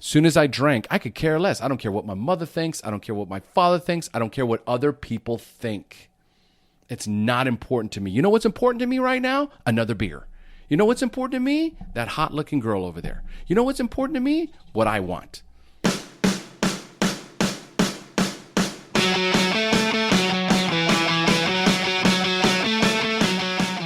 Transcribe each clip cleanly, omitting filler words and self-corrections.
Soon as I drank, I could care less. I don't care what my mother thinks. I don't care what my father thinks. I don't care what other people think. It's not important to me. You know what's important to me right now? Another beer. You know what's important to me? That hot-looking girl over there. You know what's important to me? What I want.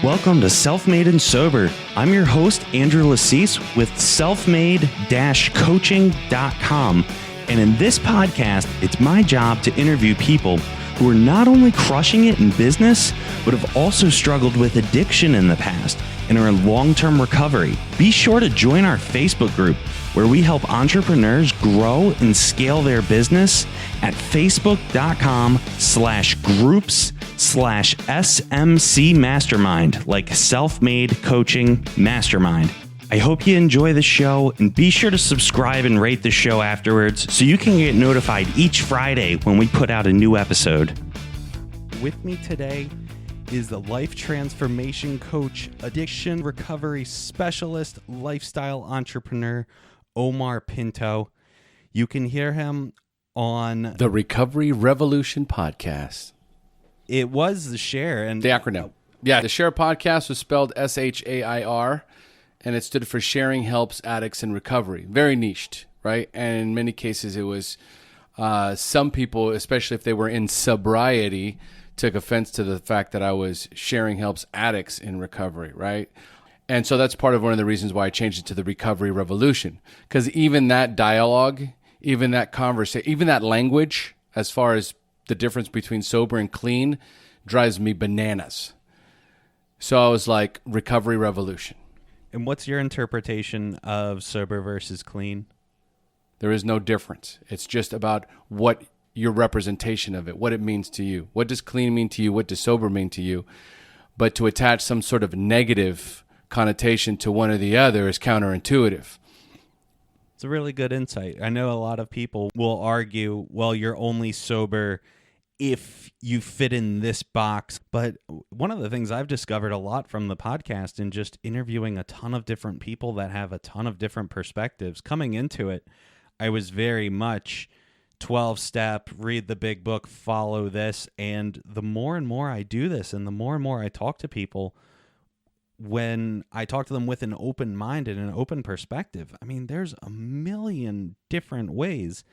Welcome to Self-Made and Sober. I'm your host, Andrew Lassis with selfmade-coaching.com. And in this podcast, it's my job to interview people who are not only crushing it in business, but have also struggled with addiction in the past and are in long-term recovery. Be sure to join our Facebook group where we help entrepreneurs grow and scale their business at facebook.com/groups/SMC Mastermind, like Self-Made Coaching Mastermind. I hope you enjoy the show, and be sure to subscribe and rate the show afterwards so you can get notified each Friday when we put out a new episode. With me today is the life transformation coach, addiction recovery specialist, lifestyle entrepreneur, Omar Pinto. You can hear him on the Recovery Revolution podcast. It was the Share. And the acronym. Yeah, the Share podcast was spelled SHAIR, and it stood for Sharing Helps Addicts in Recovery. Very niched, right? And in many cases, it was some people, especially if they were in sobriety, took offense to the fact that I was sharing helps addicts in recovery, right? And so that's part of one of the reasons why I changed it to the Recovery Revolution. Because even that dialogue, even that conversation, even that language, as far as the difference between sober and clean, drives me bananas. So I was like, Recovery Revolution. And what's your interpretation of sober versus clean? There is no difference. It's just about what your representation of it, what it means to you. What does clean mean to you? What does sober mean to you? But to attach some sort of negative connotation to one or the other is counterintuitive. It's a really good insight. I know a lot of people will argue, well, you're only sober if you fit in this box. But one of the things I've discovered a lot from the podcast and just interviewing a ton of different people that have a ton of different perspectives, coming into it, I was very much 12-step, read the big book, follow this. And the more and more I do this and the more and more I talk to people, when I talk to them with an open mind and an open perspective, I mean, there's a million different ways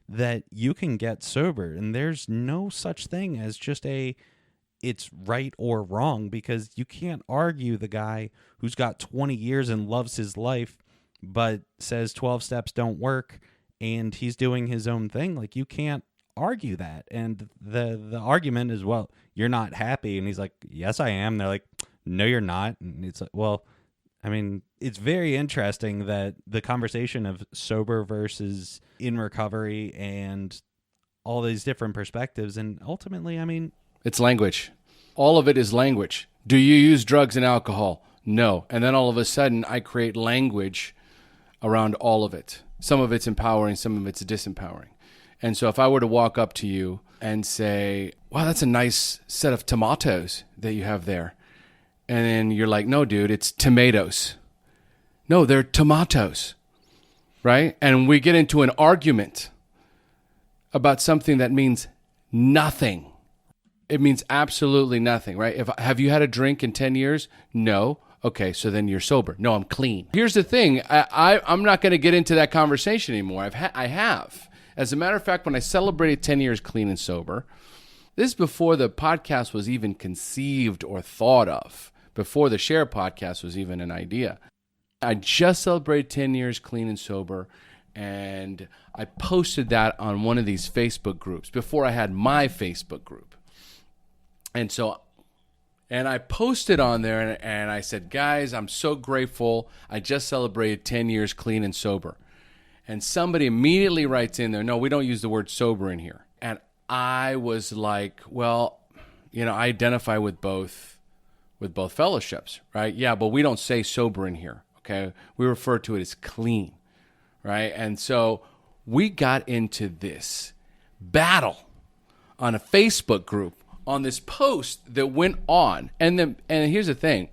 that you can get sober. And there's no such thing as just it's right or wrong, because you can't argue the guy who's got 20 years and loves his life, but says 12 steps don't work and he's doing his own thing. Like, you can't argue that. And the argument is, well, you're not happy. And he's like, yes, I am. They're like, no, you're not. And it's like, well, I mean, it's very interesting that the conversation of sober versus in recovery and all these different perspectives. And ultimately, I mean, it's language. All of it is language. Do you use drugs and alcohol? No. And then all of a sudden I create language around all of it. Some of it's empowering, some of it's disempowering. And so if I were to walk up to you and say, wow, that's a nice set of tomatoes that you have there. And then you're like, no, dude, it's tomatoes. No, they're tomatoes, right? And we get into an argument about something that means nothing. It means absolutely nothing, right? Have you had a drink in 10 years? No. Okay, so then you're sober. No, I'm clean. Here's the thing. I'm not going to get into that conversation anymore. I have. As a matter of fact, when I celebrated 10 years clean and sober, this is before the podcast was even conceived or thought of, before the Share podcast was even an idea. I just celebrated 10 years clean and sober, and I posted that on one of these Facebook groups before I had my Facebook group. And I posted on there and I said, guys, I'm so grateful. I just celebrated 10 years clean and sober. And somebody immediately writes in there, no, we don't use the word sober in here. And I was like, well, I identify with both fellowships, right? Yeah, but we don't say sober in here, okay? We refer to it as clean, right? And so we got into this battle on a Facebook group on this post that went on. And here's the thing.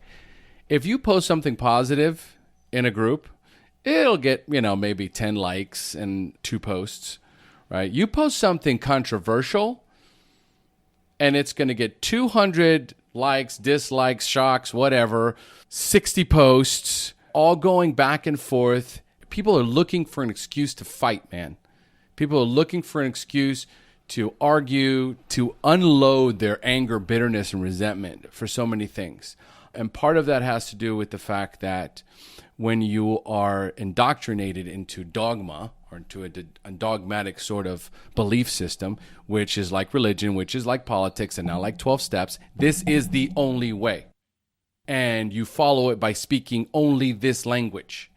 If you post something positive in a group it'll get, maybe 10 likes and 2 posts, right? You post something controversial and it's going to get 200 likes, dislikes, shocks, whatever, 60 posts, all going back and forth. People are looking for an excuse to fight, man. People are looking for an excuse to argue, to unload their anger, bitterness, and resentment for so many things. And part of that has to do with the fact that when you are indoctrinated into dogma or into a dogmatic sort of belief system, which is like religion, which is like politics, and now like 12 steps, this is the only way. And you follow it by speaking only this language.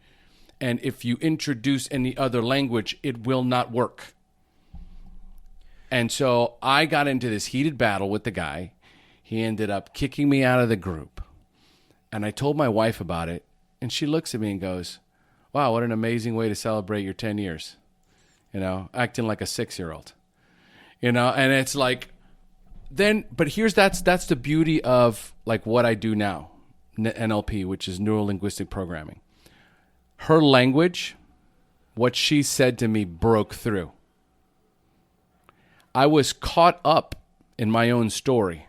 And if you introduce any other language, it will not work. And so I got into this heated battle with the guy. He ended up kicking me out of the group. And I told my wife about it. And she looks at me and goes, wow, what an amazing way to celebrate your 10 years. Acting like a 6-year-old. And it's like, but that's the beauty of like what I do now, NLP, which is neuro-linguistic programming. Her language, what she said to me broke through. I was caught up in my own story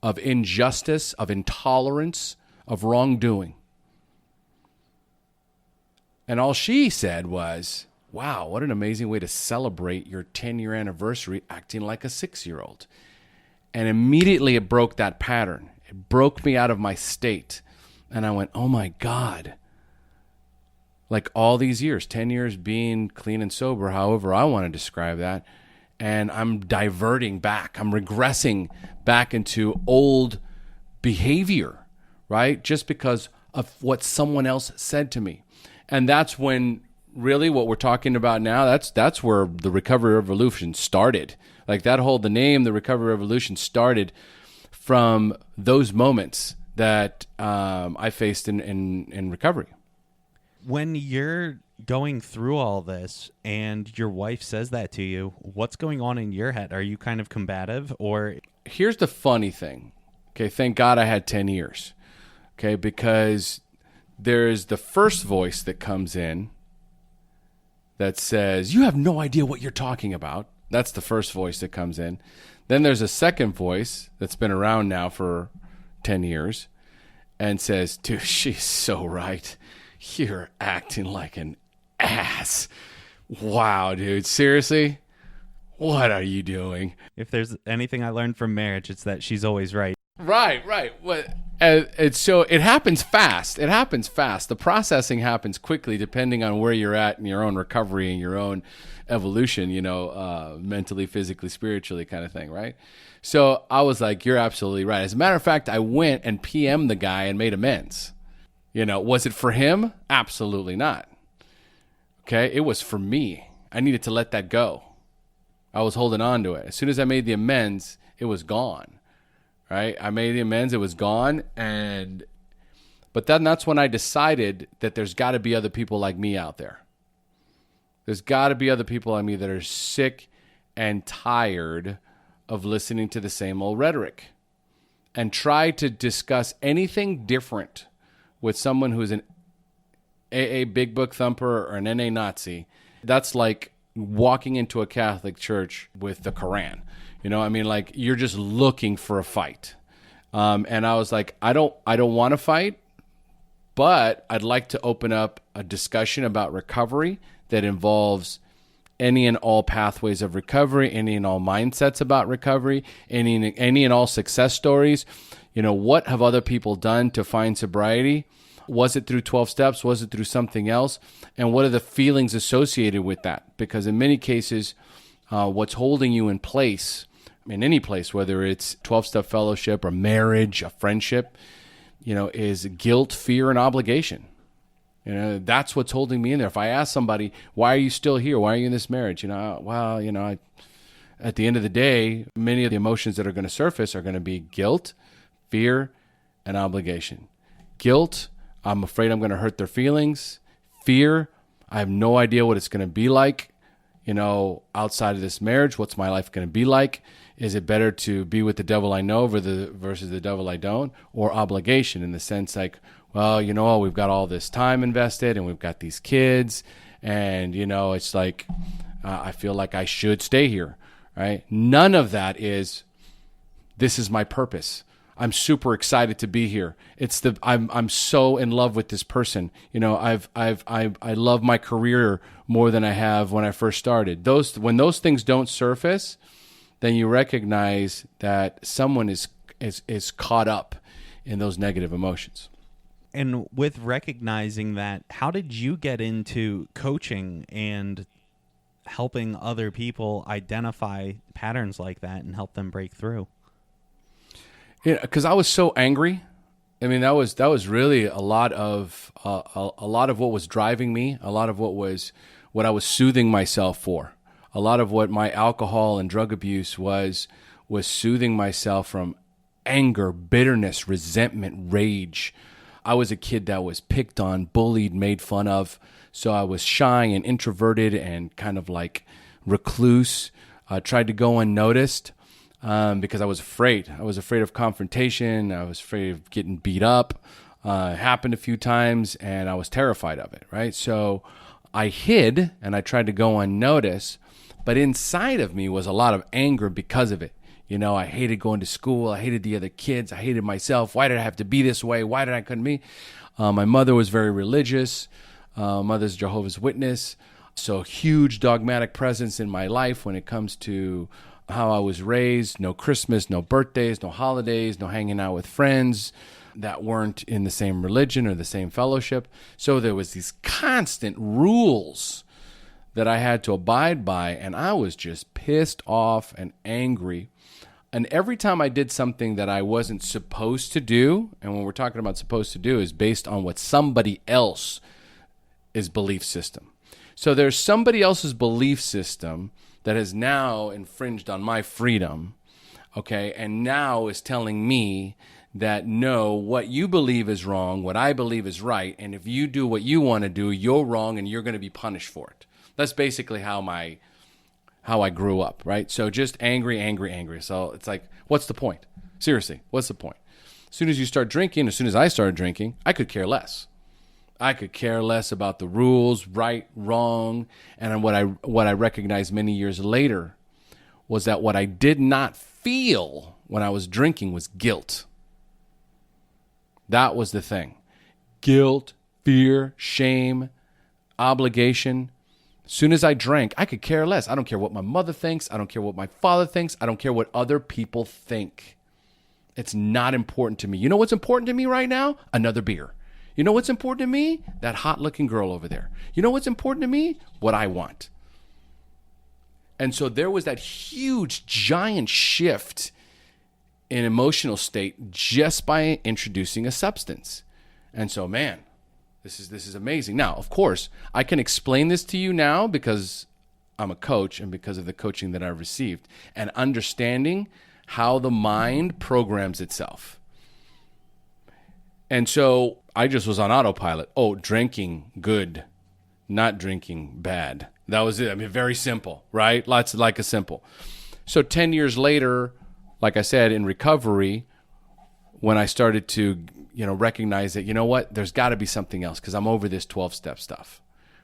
of injustice, of intolerance, of wrongdoing. And all she said was, wow, what an amazing way to celebrate your 10-year anniversary acting like a 6-year-old. And immediately it broke that pattern. It broke me out of my state. And I went, oh my God. Like all these years, 10 years being clean and sober, however I want to describe that. And I'm diverting back. I'm regressing back into old behavior, right? Just because of what someone else said to me. And that's when really what we're talking about now, that's where the recovery revolution started. Like the name, the recovery revolution started from those moments that I faced in recovery. When you're going through all this and your wife says that to you, what's going on in your head? Are you kind of combative or? Here's the funny thing. Okay, thank God I had 10 years. Okay, because there's the first voice that comes in that says, you have no idea what you're talking about. That's the first voice that comes in. Then there's a second voice that's been around now for 10 years and says, dude, she's so right. You're acting like an ass. Wow, dude. Seriously? What are you doing? If there's anything I learned from marriage, it's that she's always right. Right. So it happens fast. It happens fast. The processing happens quickly depending on where you're at in your own recovery and your own evolution, mentally, physically, spiritually kind of thing, right? So I was like, you're absolutely right. As a matter of fact, I went and PM'd the guy and made amends. Was it for him? Absolutely not. Okay, it was for me. I needed to let that go. I was holding on to it. As soon as I made the amends, it was gone. Right? I made the amends, it was gone. But then that's when I decided that there's got to be other people like me out there. There's got to be other people like me that are sick and tired of listening to the same old rhetoric and try to discuss anything different with someone who's an AA big book thumper or an NA Nazi. That's like walking into a Catholic church with the Quran. Like you're just looking for a fight. And I was like, I don't want to fight, but I'd like to open up a discussion about recovery that involves any and all pathways of recovery, any and all mindsets about recovery, any and all success stories. What have other people done to find sobriety? Was it through 12 steps? Was it through something else? And what are the feelings associated with that? Because in many cases, what's holding you in place, in any place, whether it's 12-step fellowship or marriage, a friendship, is guilt, fear, and obligation. That's what's holding me in there. If I ask somebody, why are you still here? Why are you in this marriage? At the end of the day, many of the emotions that are going to surface are going to be guilt, fear, and obligation. Guilt, I'm afraid I'm going to hurt their feelings. Fear, I have no idea what it's going to be like, outside of this marriage. What's my life going to be like? Is it better to be with the devil I know versus the devil I don't? Or obligation in the sense like, well, we've got all this time invested and we've got these kids, and, it's like, I feel like I should stay here, right? None of that is, this is my purpose. I'm super excited to be here. I'm so in love with this person. I love my career more than I have when I first started. When those things don't surface, then you recognize that someone is caught up in those negative emotions. And with recognizing that, how did you get into coaching and helping other people identify patterns like that and help them break through? Yeah, because I was so angry. I mean, that was really a lot of what was driving me. A lot of what I was soothing myself for. A lot of what my alcohol and drug abuse was soothing myself from anger, bitterness, resentment, rage. I was a kid that was picked on, bullied, made fun of. So I was shy and introverted and kind of like recluse. Tried to go unnoticed. Because I was afraid. I was afraid of confrontation. I was afraid of getting beat up. It happened a few times, and I was terrified of it, right? So I hid, and I tried to go unnoticed, but inside of me was a lot of anger because of it. I hated going to school. I hated the other kids. I hated myself. Why did I have to be this way? Why did I couldn't be? My mother was very religious. Mother's Jehovah's Witness. So huge dogmatic presence in my life when it comes to how I was raised. No Christmas, no birthdays, no holidays, no hanging out with friends that weren't in the same religion or the same fellowship. So there was these constant rules that I had to abide by, and I was just pissed off and angry. And every time I did something that I wasn't supposed to do, and when we're talking about supposed to do is based on what somebody else's belief system. So there's somebody else's belief system that has now infringed on my freedom, okay, and now is telling me that no, what you believe is wrong, what I believe is right, and if you do what you want to do, you're wrong and you're going to be punished for it. That's basically how I grew up, right? So just angry. So it's like, what's the point? Seriously, what's the point? As soon as you start drinking, as soon as I started drinking, I could care less. I could care less about the rules, right, wrong, and what I recognized many years later was that what I did not feel when I was drinking was guilt. That was the thing. Guilt, fear, shame, obligation. As soon as I drank, I could care less. I don't care what my mother thinks. I don't care what my father thinks. I don't care what other people think. It's not important to me. You know what's important to me right now? Another beer. You know what's important to me? That hot-looking girl over there. You know what's important to me? What I want. And so there was that huge, giant shift in emotional state just by introducing a substance. And so, man, this is amazing. Now, of course, I can explain this to you now because I'm a coach and because of the coaching that I've received and understanding how the mind programs itself. And so I just was on autopilot. Oh, drinking, good. Not drinking, bad. That was it. I mean, very simple, right? Lots like a simple. So 10 years later, like I said, in recovery, when I started to, recognize that, you know what, there's got to be something else because I'm over this 12-step stuff,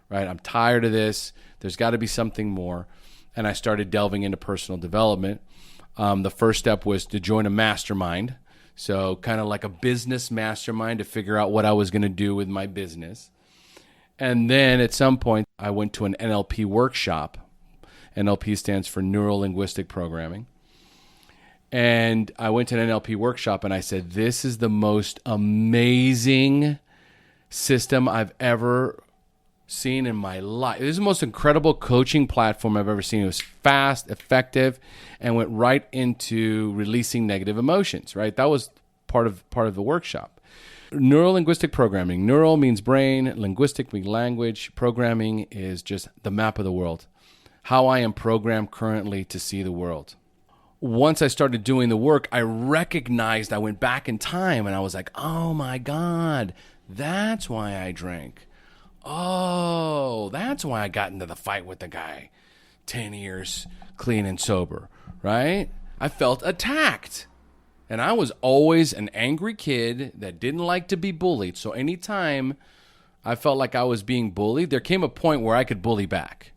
right? I'm tired of this. There's got to be something more. And I started delving into personal development. The first step was to join a mastermind. So kind of like a business mastermind to figure out what I was going to do with my business. And then at some point, I went to an NLP workshop. NLP stands for Neuro-Linguistic Programming. And I went to an NLP workshop and I said, this is the most amazing system I've ever seen in my life. This is the most incredible coaching platform I've ever seen. It was fast, effective, and went right into releasing negative emotions, right? That was part of the workshop. Neuro-linguistic programming. Neuro means brain, linguistic means language. Programming is just the map of the world. How I am programmed currently to see the world. Once I started doing the work, I recognized I went back in time and I was like, oh my God, that's why I drank. Oh, that's why I got into the fight with the guy 10 years clean and sober, right? I felt attacked. And I was always an angry kid that didn't like to be bullied. So anytime I felt like I was being bullied, there came a point where I could bully back.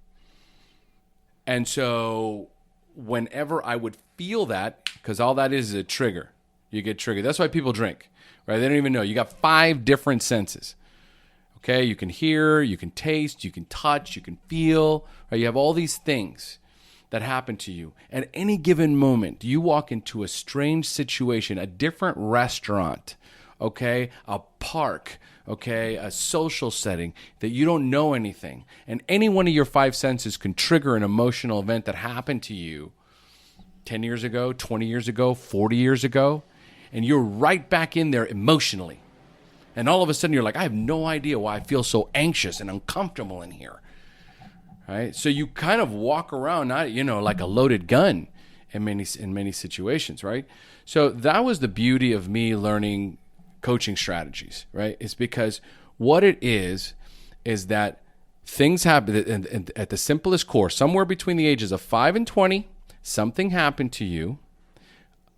And so whenever I would feel that, because all that is a trigger, you get triggered. That's why people drink, right? They don't even know. You got 5 different senses. Okay, you can hear, you can taste, you can touch, you can feel, right? You have all these things that happen to you. At any given moment, you walk into a strange situation, a different restaurant, okay, a park, okay, a social setting that you don't know anything. And any one of your 5 senses can trigger an emotional event that happened to you 10 years ago, 20 years ago, 40 years ago, and you're right back in there emotionally. And all of a sudden you're like, I have no idea why I feel so anxious and uncomfortable in here. Right? So you kind of walk around, not, like a loaded gun in many situations, right? So that was the beauty of me learning coaching strategies, right? It's because what it is that things happen at the simplest core, somewhere between the ages of 5 and 20, something happened to you,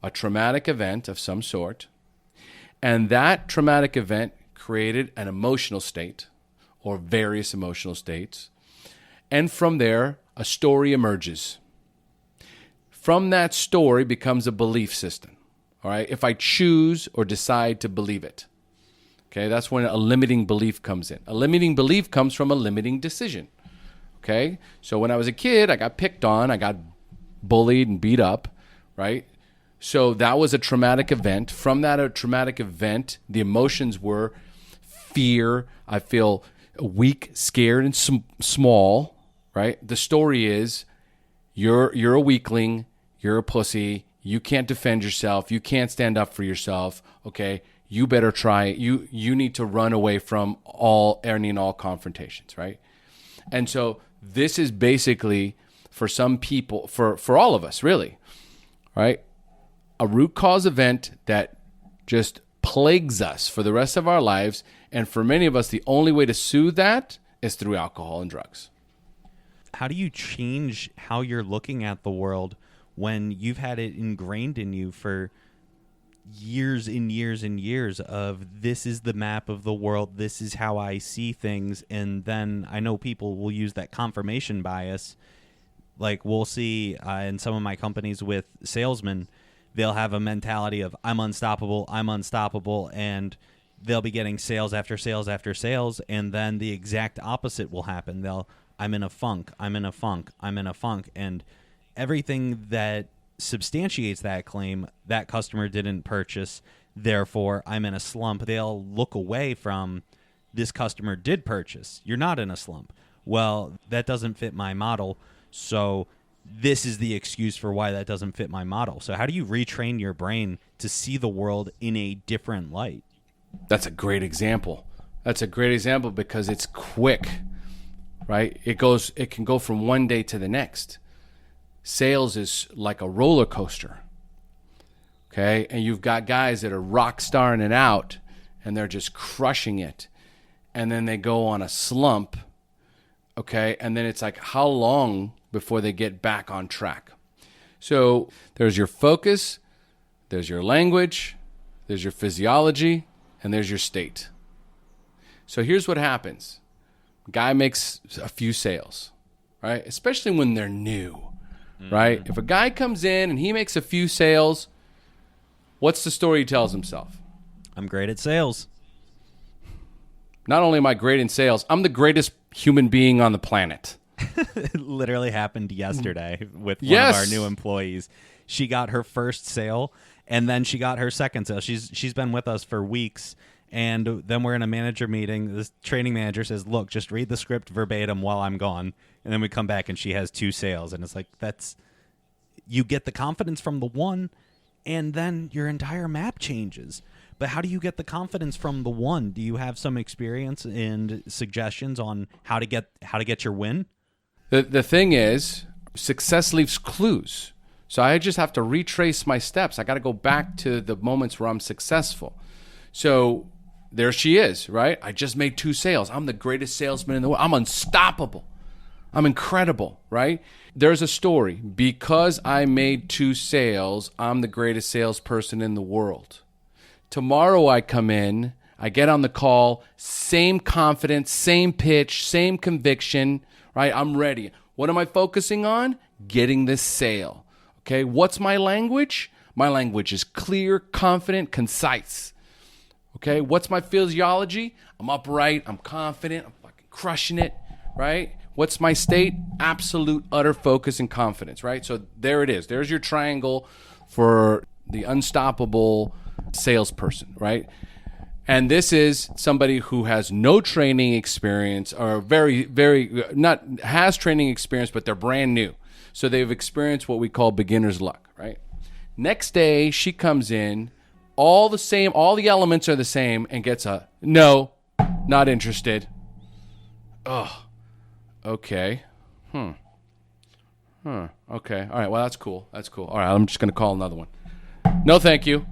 a traumatic event of some sort. And that traumatic event created an emotional state or various emotional states. And from there, a story emerges. From that story becomes a belief system. All right. If I choose or decide to believe it. Okay. That's when a limiting belief comes in. A limiting belief comes from a limiting decision. Okay. So when I was a kid, I got picked on, I got bullied and beat up. Right. So that was a traumatic event. From that traumatic event, the emotions were fear. I feel weak, scared, and small, right? The story is you're a weakling, you're a pussy, you can't defend yourself, you can't stand up for yourself, okay? You better try it. You need to run away from any and all confrontations, right? And so this is basically for some people, for all of us, really, right? A root cause event that just plagues us for the rest of our lives. And for many of us, the only way to soothe that is through alcohol and drugs. How do you change how you're looking at the world when you've had it ingrained in you for years and years and years of this is the map of the world, this is how I see things, and then I know people will use that confirmation bias. Like we'll see in some of my companies with salesmen, they'll have a mentality of I'm unstoppable, and they'll be getting sales after sales after sales, and then the exact opposite will happen. I'm in a funk, and everything that substantiates that claim, that customer didn't purchase, therefore I'm in a slump. They'll look away from this customer did purchase. You're not in a slump. Well, that doesn't fit my model, so this is the excuse for why that doesn't fit my model. So how do you retrain your brain to see the world in a different light? That's a great example. Because it's quick, right? It can go from one day to the next. Sales is like a roller coaster. Okay? And you've got guys that are rock starring it out and they're just crushing it. And then they go on a slump. Okay? And then it's like, how long before they get back on track? So there's your focus, there's your language, there's your physiology, and there's your state. So here's what happens. Guy makes a few sales, right? Especially when they're new, right? If a guy comes in and he makes a few sales, what's the story he tells himself? I'm great at sales. Not only am I great in sales, I'm the greatest human being on the planet. It literally happened yesterday with one of our new employees. She got her first sale, and then she got her second sale. She's been with us for weeks, and then we're in a manager meeting. This training manager says, look, just read the script verbatim while I'm gone. And then we come back, and she has 2 sales. And it's like, you get the confidence from the one, and then your entire map changes. But how do you get the confidence from the one? Do you have some experience and suggestions on how to get your win? The thing is, success leaves clues. So I just have to retrace my steps. I got to go back to the moments where I'm successful. So there she is, right? I just made 2 sales. I'm the greatest salesman in the world. I'm unstoppable, I'm incredible, right? There's a story. Because I made 2 sales, I'm the greatest salesperson in the world. Tomorrow I come in, I get on the call, same confidence, same pitch, same conviction, right? I'm ready. What am I focusing on? Getting this sale. Okay, what's my language? My language is clear, confident, concise. Okay, what's my physiology? I'm upright, I'm confident, I'm fucking crushing it, right? What's my state? Absolute, utter focus and confidence, right? So there it is. There's your triangle for the unstoppable salesperson, right? And this is somebody who has no training experience or has training experience, but they're brand new. So they've experienced what we call beginner's luck, right? Next day, she comes in, all the elements are the same, and gets a no, not interested. Oh, okay. Okay. All right, well, that's cool. All right, I'm just going to call another one. No, thank you.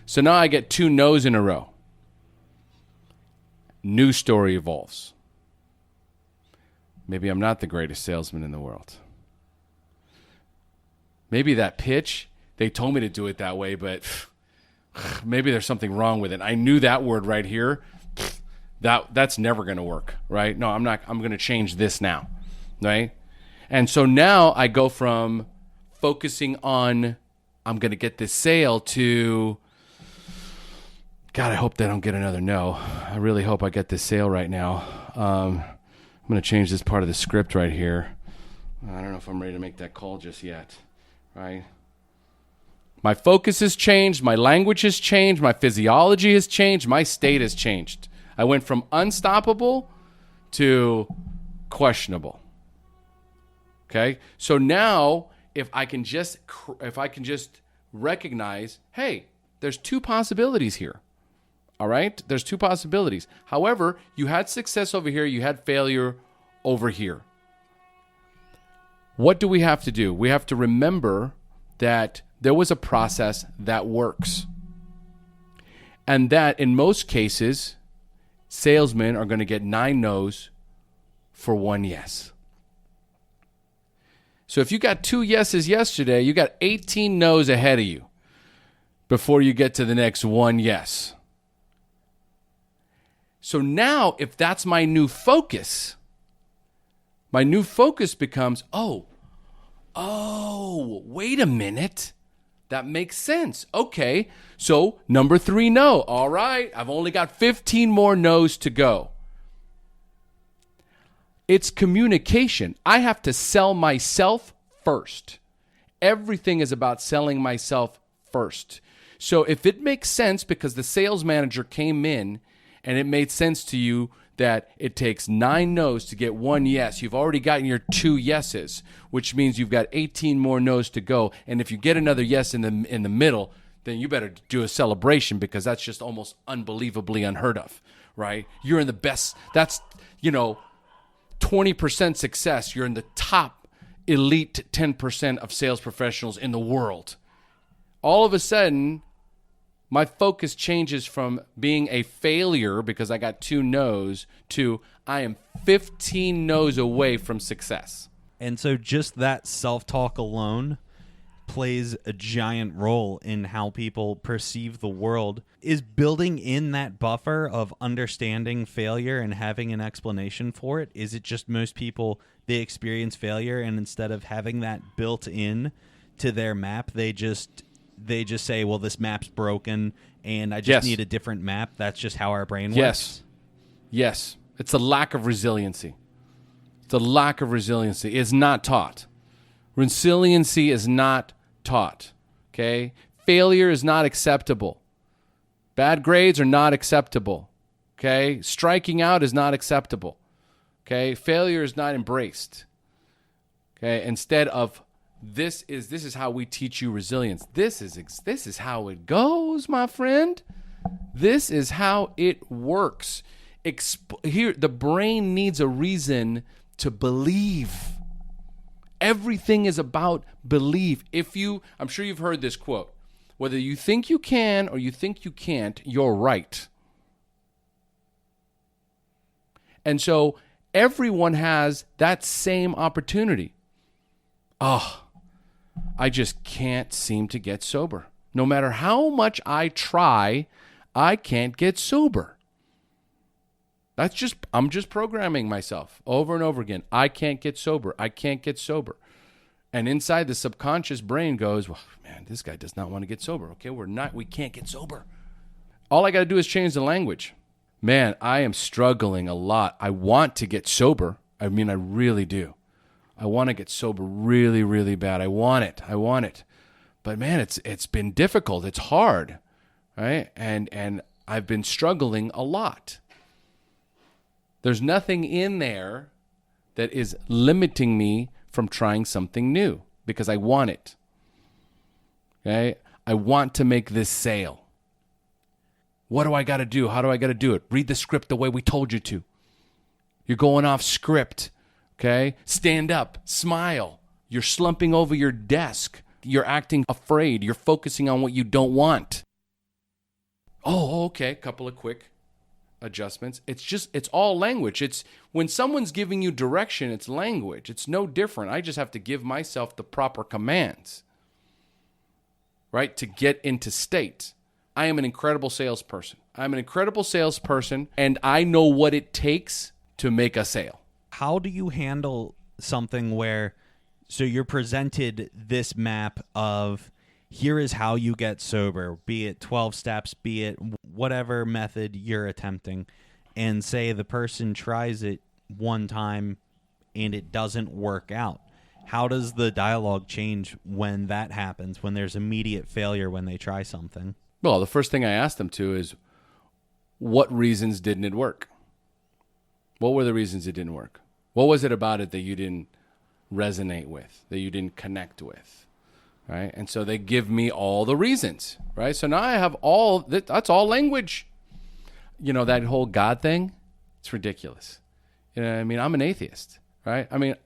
So now I get 2 no's in a row. New story evolves. Maybe I'm not the greatest salesman in the world. Maybe that pitch, they told me to do it that way, but maybe there's something wrong with it. I knew that word right here. That's never going to work, right? No, I'm not. I'm going to change this now, right? And so now I go from focusing on I'm going to get this sale to, God, I hope they don't get another no. I really hope I get this sale right now. I'm going to change this part of the script right here. I don't know if I'm ready to make that call just yet, right? My focus has changed. My language has changed. My physiology has changed. My state has changed. I went from unstoppable to questionable. Okay? So now if I can just recognize, hey, there's 2 possibilities here. All right? There's 2 possibilities. However, you had success over here, you had failure over here. What do we have to do? We have to remember that there was a process that works. And that in most cases, salesmen are going to get 9 no's for 1 yes. So if you got 2 yeses yesterday, you got 18 no's ahead of you before you get to the next 1 yes. So now if that's my new focus becomes, oh, wait a minute. That makes sense. Okay, so number 3 no. All right, I've only got 15 more no's to go. It's communication. I have to sell myself first. Everything is about selling myself first. So if it makes sense because the sales manager came in and it made sense to you that it takes 9 no's to get 1 yes, you've already gotten your 2 yeses, which means you've got 18 more no's to go. And if you get another yes in the middle, then you better do a celebration because that's just almost unbelievably unheard of, right? You're in the best, that's, 20% success. You're in the top elite 10% of sales professionals in the world. All of a sudden, my focus changes from being a failure because I got 2 no's to I am 15 no's away from success. And so just that self-talk alone plays a giant role in how people perceive the world. Is building in that buffer of understanding failure and having an explanation for it, is it just most people, they experience failure and instead of having that built in to their map, they just say, well, this map's broken and I just need a different map. That's just how our brain works. Yes. It's a lack of resiliency. It's not taught. Resiliency is not taught. Okay? Failure is not acceptable. Bad grades are not acceptable. Okay? Striking out is not acceptable. Okay? Failure is not embraced. Okay? Instead of this is how we teach you resilience. This is how it goes, my friend. This is how it works. Here, the brain needs a reason to believe. Everything is about belief. I'm sure you've heard this quote. Whether you think you can or you think you can't, you're right. And so Everyone has that same opportunity. Oh, I just can't seem to get sober. No matter how much I try, I can't get sober. I'm just programming myself over and over again. I can't get sober. I can't get sober. And inside the subconscious brain goes, well, man, this guy does not want to get sober. Okay, we can't get sober. All I got to do is change the language. Man, I am struggling a lot. I want to get sober. I mean, I really do. I want to get sober really, really bad. I want it. But man, it's been difficult. It's hard, right? And I've been struggling a lot. There's nothing in there that is limiting me from trying something new because I want it. Okay? I want to make this sale. What do I got to do? How do I got to do it? Read the script the way we told you to. You're going off script. Okay? Stand up. Smile. You're slumping over your desk. You're acting afraid. You're focusing on what you don't want. Oh, okay. Couple of quick adjustments. It's all language. It's when someone's giving you direction, it's language. It's no different. I just have to give myself the proper commands, right? To get into state. I am an incredible salesperson. And I know what it takes to make a sale. How do you handle something where, so you're presented this map of here is how you get sober, be it 12 steps, be it whatever method you're attempting, and say the person tries it one time and it doesn't work out. How does the dialogue change when that happens, when there's immediate failure when they try something? Well, the first thing I asked them to is, what reasons didn't it work? What were the reasons it didn't work? What was it about it that you didn't resonate with, that you didn't connect with? Right? And so they give me all the reasons, right? So now I have that's all language. You know, that whole God thing, it's ridiculous. You know what I mean? I'm an atheist, right? I mean,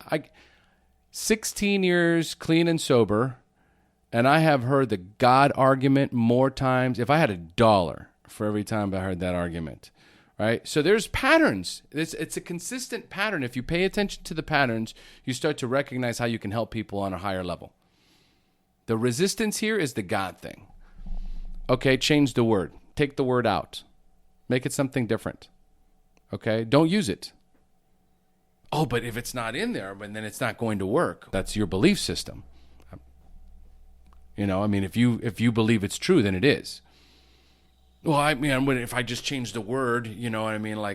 16 years clean and sober, and I have heard the God argument more times. If I had $1 for every time I heard that argument, right? So there's patterns. It's a consistent pattern. If you pay attention to the patterns, you start to recognize how you can help people on a higher level. The resistance here is the God thing. Okay, change the word. Take the word out. Make it something different. Okay, don't use it. Oh, but if it's not in there, then it's not going to work. That's your belief system. You know, I mean, if you believe it's true, then it is. Well, I mean, if I just change the word, you know what I mean? I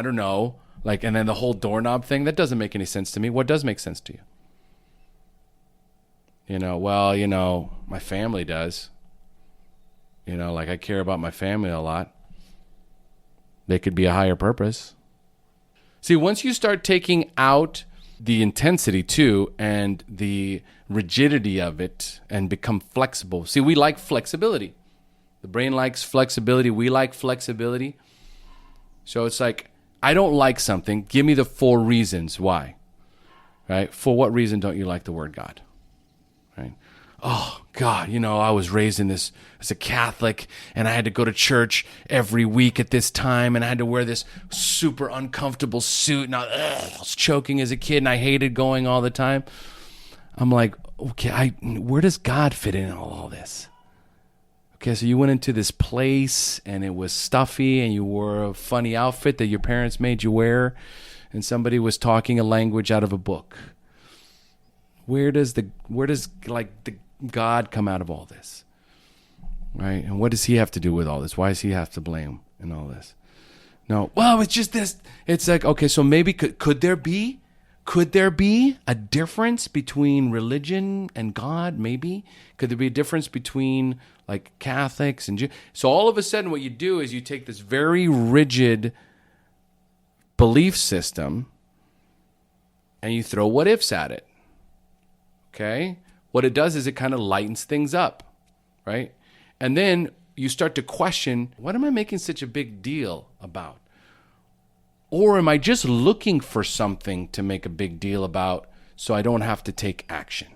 don't know. And then the whole doorknob thing, that doesn't make any sense to me. What does make sense to you? You know, well, you know, my family does. You know, I care about my family a lot. They could be a higher purpose. See, once you start taking out the intensity too and the rigidity of it and become flexible. See, we like flexibility. The brain likes flexibility. We like flexibility. So it's like, I don't like something. Give me the 4 reasons why. Right? For what reason don't you like the word God? Right? Oh, God, you know, I was raised in this as a Catholic, and I had to go to church every week at this time, and I had to wear this super uncomfortable suit, and I was choking as a kid, and I hated going all the time. I'm like, okay, where does God fit in all this? Okay, so you went into this place, and it was stuffy, and you wore a funny outfit that your parents made you wear, and somebody was talking a language out of a book. Where does the God come out of all this? Right? And what does he have to do with all this? Why does he have to blame in all this? No, well, it's just this. It's like, okay, so maybe could there be a difference between religion and God? Maybe. Could there be a difference between Catholics and Jews? So all of a sudden what you do is you take this very rigid belief system and you throw what ifs at it. Okay? What it does is it kind of lightens things up, right? And then you start to question, what am I making such a big deal about? Or am I just looking for something to make a big deal about so I don't have to take action?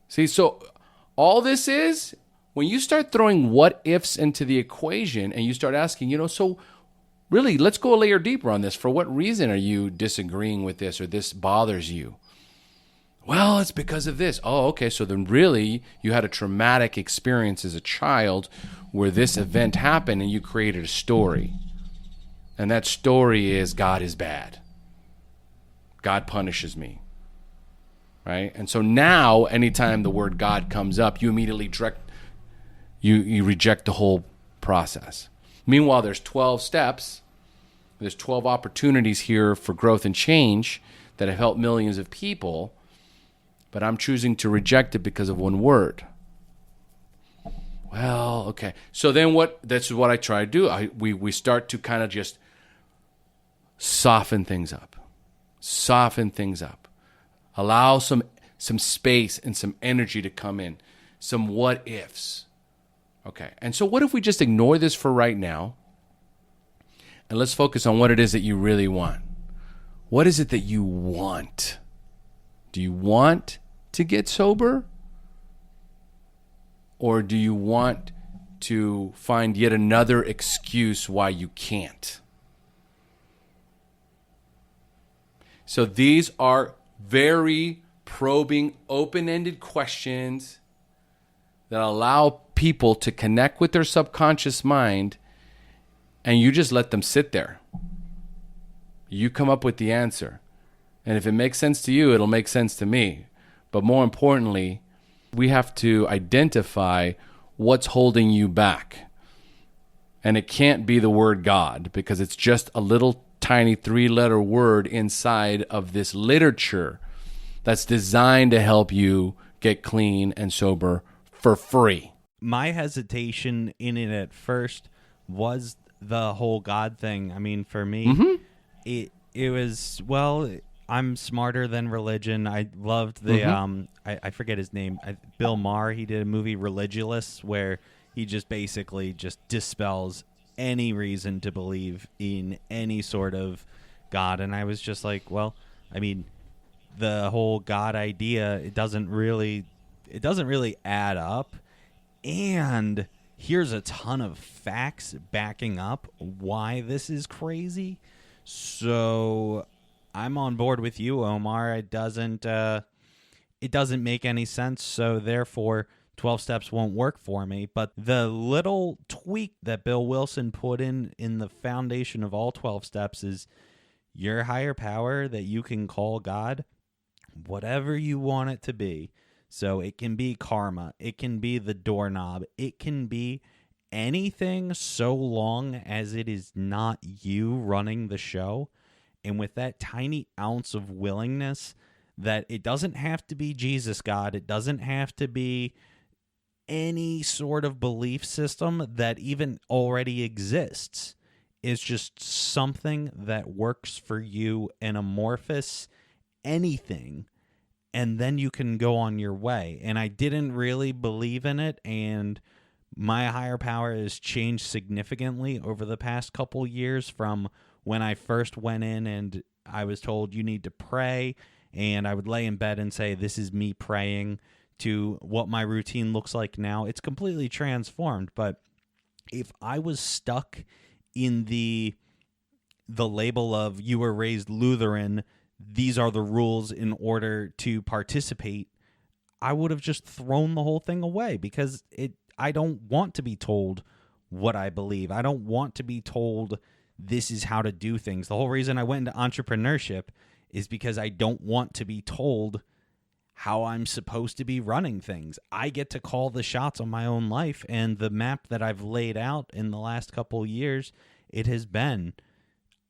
See, so all this is, when you start throwing what ifs into the equation and you start asking, so really, let's go a layer deeper on this. For what reason are you disagreeing with this or this bothers you? Well, it's because of this. Oh, okay. So then really you had a traumatic experience as a child where this event happened and you created a story. And that story is God is bad. God punishes me. Right? And so now anytime the word God comes up, you immediately you reject the whole process. Meanwhile, there's 12 steps. There's 12 opportunities here for growth and change that have helped millions of people. But I'm choosing to reject it because of one word. Well, okay. So then that's what I try to do. We start to kind of just soften things up. Soften things up. Allow some space and some energy to come in. Some what ifs. Okay. And so what if we just ignore this for right now? And let's focus on what it is that you really want. What is it that you want? Do you want to get sober? Or do you want to find yet another excuse why you can't? So these are very probing, open-ended questions that allow people to connect with their subconscious mind, and you just let them sit there. You come up with the answer. And if it makes sense to you, it'll make sense to me. But more importantly, we have to identify what's holding you back. And it can't be the word God, because it's just a little tiny 3-letter word inside of this literature that's designed to help you get clean and sober for free. My hesitation in it at first was the whole God thing. I mean, for me, it was, well, I'm smarter than religion. I loved the I forget his name, Bill Maher. He did a movie Religulous where he just basically just dispels any reason to believe in any sort of God. And I was just like, well, I mean, the whole God idea, it doesn't really add up. And here's a ton of facts backing up why this is crazy. So I'm on board with you, Omar. It doesn't make any sense, so therefore 12 steps won't work for me. But the little tweak that Bill Wilson put in the foundation of all 12 steps is your higher power that you can call God, whatever you want it to be. So it can be karma, it can be the doorknob, it can be anything so long as it is not you running the show. And with that tiny ounce of willingness, that it doesn't have to be Jesus God, it doesn't have to be any sort of belief system that even already exists. It's just something that works for you, an amorphous anything, and then you can go on your way. And I didn't really believe in it, and my higher power has changed significantly over the past couple years from when I first went in and I was told you need to pray, and I would lay in bed and say, this is me praying, to what my routine looks like now. It's completely transformed. But if I was stuck in the label of you were raised Lutheran, these are the rules in order to participate, I would have just thrown the whole thing away, because I don't want to be told what I believe. I don't want to be told this is how to do things. The whole reason I went into entrepreneurship is because I don't want to be told how I'm supposed to be running things. I get to call the shots on my own life, and the map that I've laid out in the last couple years, it has been,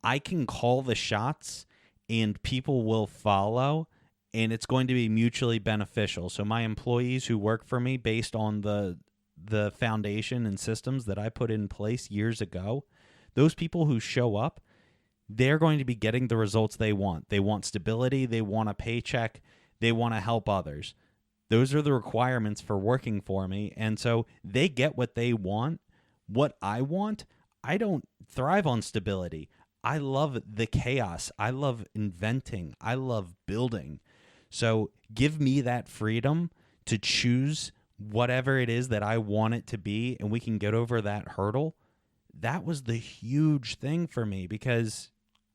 I can call the shots and people will follow, and it's going to be mutually beneficial. So my employees who work for me, based on the foundation and systems that I put in place years ago, those people who show up, they're going to be getting the results they want. They want stability. They want a paycheck. They want to help others. Those are the requirements for working for me. And so they get what they want. What I want, I don't thrive on stability. I love the chaos. I love inventing. I love building. So give me that freedom to choose whatever it is that I want it to be, and we can get over that hurdle. that was the huge thing for me, because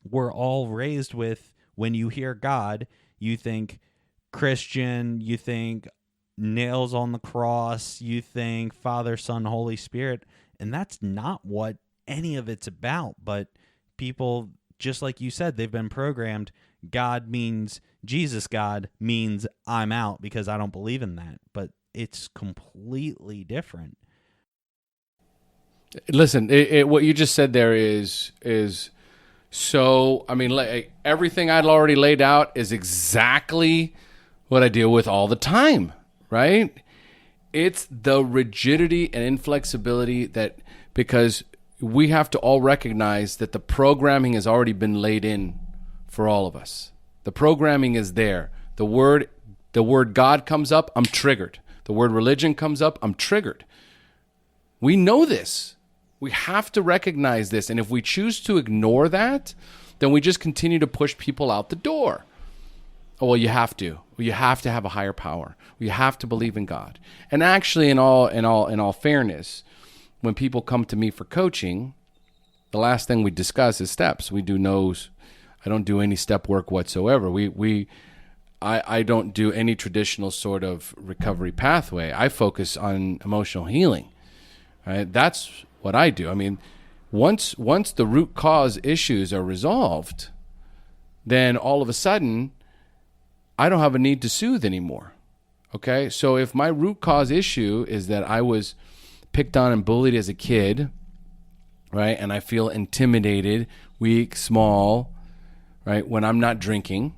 we're all raised with, when you hear God, you think Christian, you think nails on the cross, you think Father, Son, Holy Spirit, and that's not what any of it's about. But people, just like you said, they've been programmed. God means Jesus, God means I'm out because I don't believe in that. But it's completely different. Listen, what you just said there is so, I mean, like, everything I'd already laid out is exactly what I deal with all the time, right? It's the rigidity and inflexibility that, because we have to all recognize that the programming has already been laid in for all of us. The programming is there. The word God comes up, I'm triggered. The word religion comes up, I'm triggered. We know this. We have to recognize this. And if we choose to ignore that, then we just continue to push people out the door. Oh, well, you have to. Well, you have to have a higher power. You have to believe in God. And actually, in all fairness, when people come to me for coaching, the last thing we discuss is steps. We do no's. I don't do any step work whatsoever. I don't do any traditional sort of recovery pathway. I focus on emotional healing. Right? That's what I do. I mean, once the root cause issues are resolved, then all of a sudden, I don't have a need to soothe anymore. Okay? So if my root cause issue is that I was picked on and bullied as a kid, right, and I feel intimidated, weak, small, right, when I'm not drinking,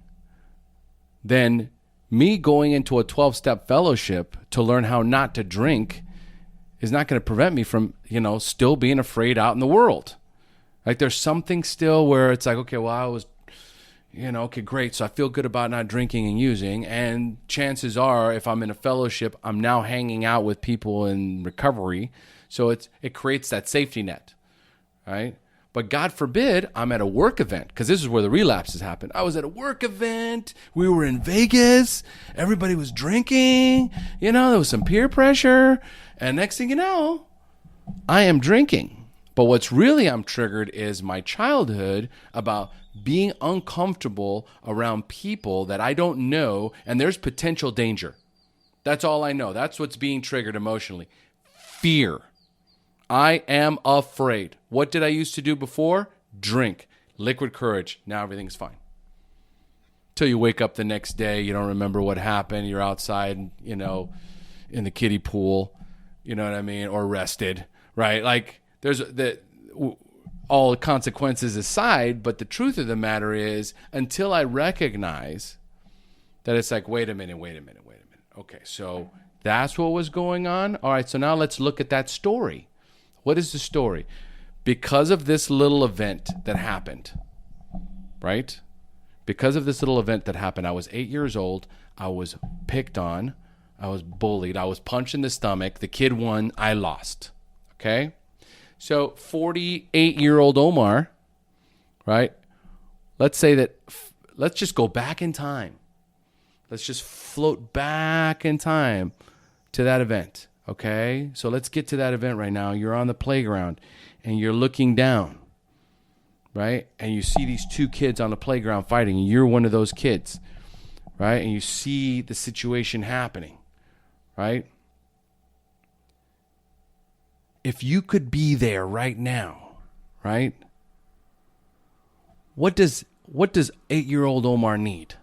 then me going into a 12-step fellowship to learn how not to drink is not going to prevent me from, still being afraid out in the world. Like, there's something still where it's like, okay, well, I was, okay, great. So I feel good about not drinking and using. And chances are, if I'm in a fellowship, I'm now hanging out with people in recovery. So it creates that safety net, right? But God forbid I'm at a work event, because this is where the relapses happen. I was at a work event. We were in Vegas. Everybody was drinking. There was some peer pressure. And next thing you know, I am drinking. But what's really I'm triggered is my childhood about being uncomfortable around people that I don't know, and there's potential danger. That's all I know. That's what's being triggered emotionally. Fear. I am afraid. What did I used to do before? Drink. Liquid courage. Now everything's fine. Till you wake up the next day, you don't remember what happened. You're outside, in the kiddie pool, you know what I mean? Or rested, right? Like, there's all consequences aside, but the truth of the matter is, until I recognize that it's like, wait a minute. Okay, so that's what was going on. All right, so now let's look at that story. What is the story? Because of this little event that happened, right? Because of this little event that happened, I was 8 years old. I was picked on. I was bullied. I was punched in the stomach. The kid won. I lost. Okay? So 48-year-old Omar, right? Let's say that, let's just go back in time. Let's just float back in time to that event. Okay, so let's get to that event right now. You're on the playground and you're looking down, right? And you see these two kids on the playground fighting, and you're one of those kids, right? And you see the situation happening, right? If you could be there right now, right? What does 8-year-old Omar need,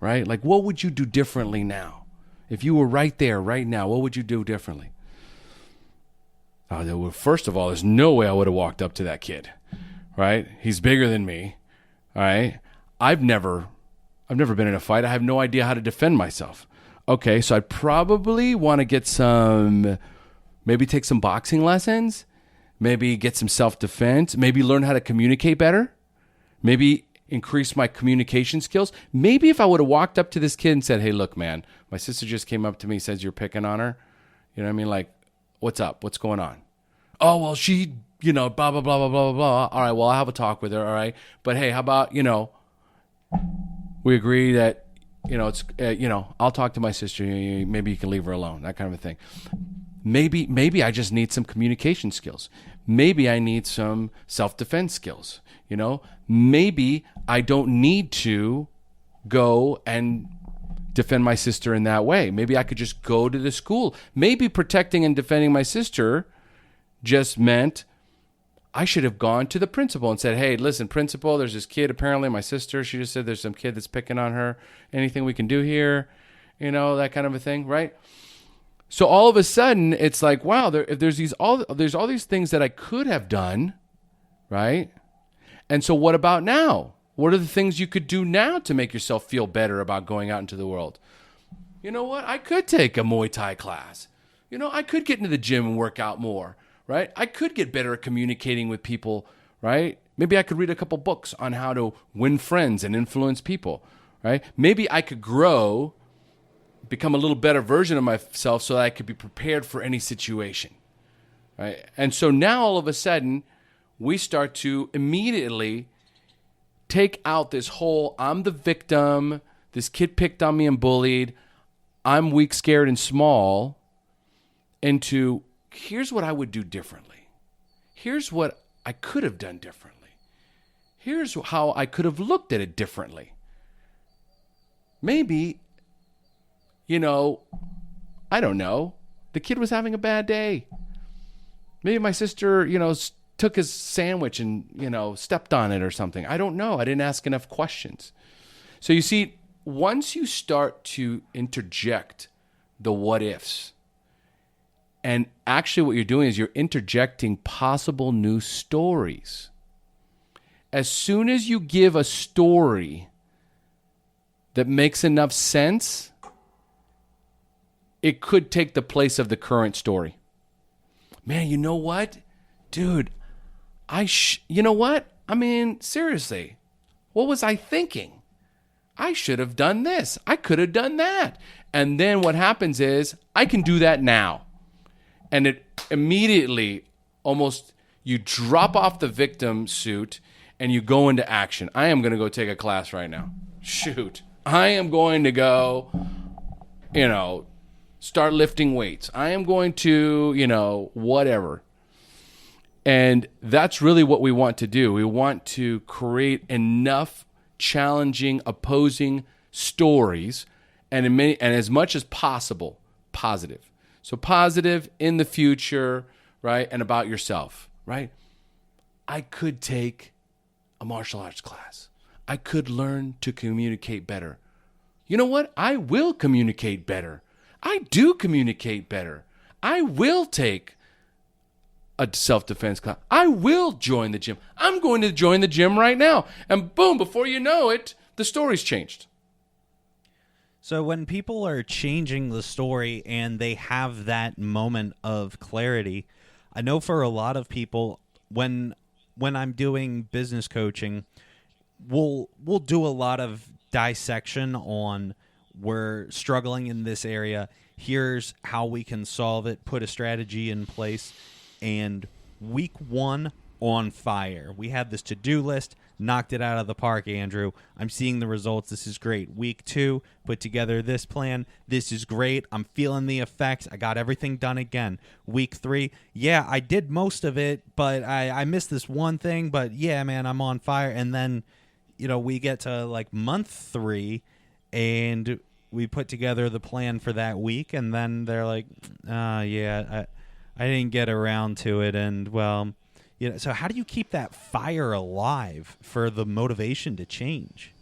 right? Like, what would you do differently now? If you were right there, right now, what would you do differently? First of all, there's no way I would have walked up to that kid, right? He's bigger than me, all right? I've never been in a fight. I have no idea how to defend myself. Okay, so I'd probably want to get maybe take some boxing lessons, maybe get some self-defense, maybe learn how to communicate better, maybe increase my communication skills. Maybe if I would have walked up to this kid and said, hey, look, man, my sister just came up to me, says you're picking on her. You know what I mean? Like, what's up? What's going on? Oh, well, she, blah, blah, blah, blah, blah, blah, blah. All right, well, I'll have a talk with her, all right? But, hey, how about, we agree that, it's, I'll talk to my sister. Maybe you can leave her alone, that kind of a thing. Maybe I just need some communication skills. Maybe I need some self-defense skills. Maybe I don't need to go and defend my sister in that way. Maybe I could just go to the school. Maybe protecting and defending my sister just meant I should have gone to the principal and said, hey, listen, principal, there's this kid, apparently my sister, she just said there's some kid that's picking on her. Anything we can do here? That kind of a thing, right? So all of a sudden, it's like, wow, there's all these things that I could have done, right? And so what about now? What are the things you could do now to make yourself feel better about going out into the world? You know what? I could take a Muay Thai class. I could get into the gym and work out more, right? I could get better at communicating with people, right? Maybe I could read a couple books on how to win friends and influence people, right? Maybe I could grow, become a little better version of myself so that I could be prepared for any situation, right? And so now all of a sudden, we start to immediately take out this whole, I'm the victim, this kid picked on me and bullied, I'm weak, scared, and small, into here's what I would do differently. Here's what I could have done differently. Here's how I could have looked at it differently. Maybe, I don't know, the kid was having a bad day. Maybe my sister, took his sandwich and, stepped on it or something. I don't know. I didn't ask enough questions. So you see, once you start to interject the what ifs, and actually what you're doing is you're interjecting possible new stories. As soon as you give a story that makes enough sense, it could take the place of the current story. Man, you know what? Dude, you know what? I mean, seriously, what was I thinking? I should have done this. I could have done that. And then what happens is I can do that now. And it immediately almost, you drop off the victim suit and you go into action. I am going to go take a class right now. Shoot. I am going to go, start lifting weights. I am going to, whatever. And that's really what we want to do. We want to create enough challenging, opposing stories, and as much as possible, positive. So positive in the future, right? And about yourself, right? I could take a martial arts class. I could learn to communicate better. You know what? I will communicate better. I do communicate better. I will take a self-defense class. I will join the gym. I'm going to join the gym right now. And boom, before you know it, the story's changed. So when people are changing the story and they have that moment of clarity, I know for a lot of people, when I'm doing business coaching, we'll do a lot of dissection on, we're struggling in this area. Here's how we can solve it, put a strategy in place. And week 1, on fire. We had this to-do list, knocked it out of the park, Andrew. I'm seeing the results. This is great. Week 2, put together this plan. This is great. I'm feeling the effects. I got everything done again. Week 3, yeah, I did most of it, but I missed this one thing. But yeah, man, I'm on fire. And then, we get to like month 3, and we put together the plan for that week, and then they're like, I didn't get around to it, and so how do you keep that fire alive for the motivation to change?